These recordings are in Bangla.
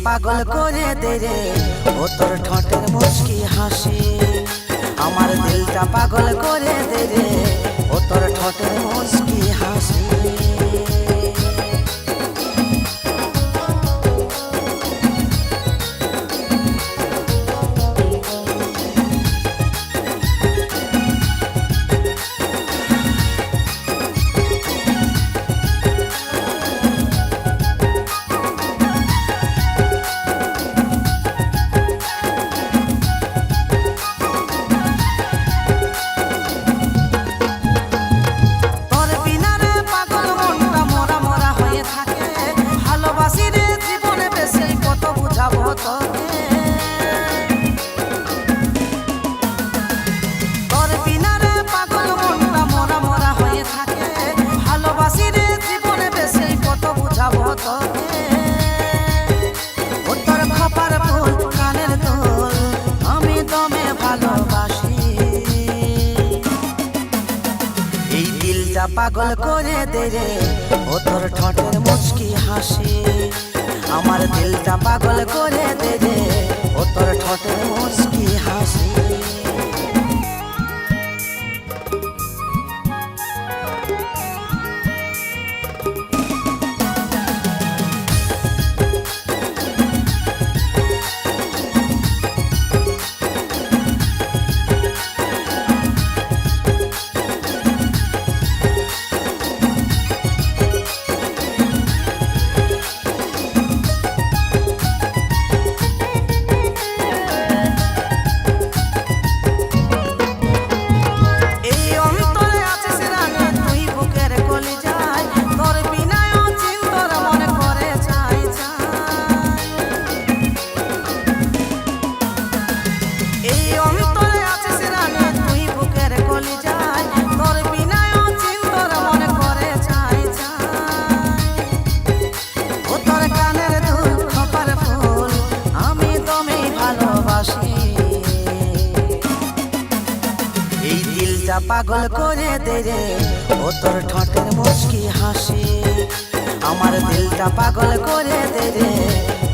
পাগল করে দে রে ও তোর ঠোঁটের মুচকি হাসি আমার দিলটা পাগল করে দে রে ও তোর ঠোঁটের মুচকি হাসি পাগল করে দে রে ও তোর ঠোঁটের মুচকি হাসি আমার দিলটা পাগল করে দে রে ও তোর ঠোঁটের মুচকি হাসি পাগল করে দে রে ও তোর ঠোঁটের মুচকি হাসি আমার দিলটা পাগল করে দে রে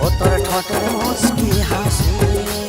ও তোর ঠোঁটের মুচকি হাসি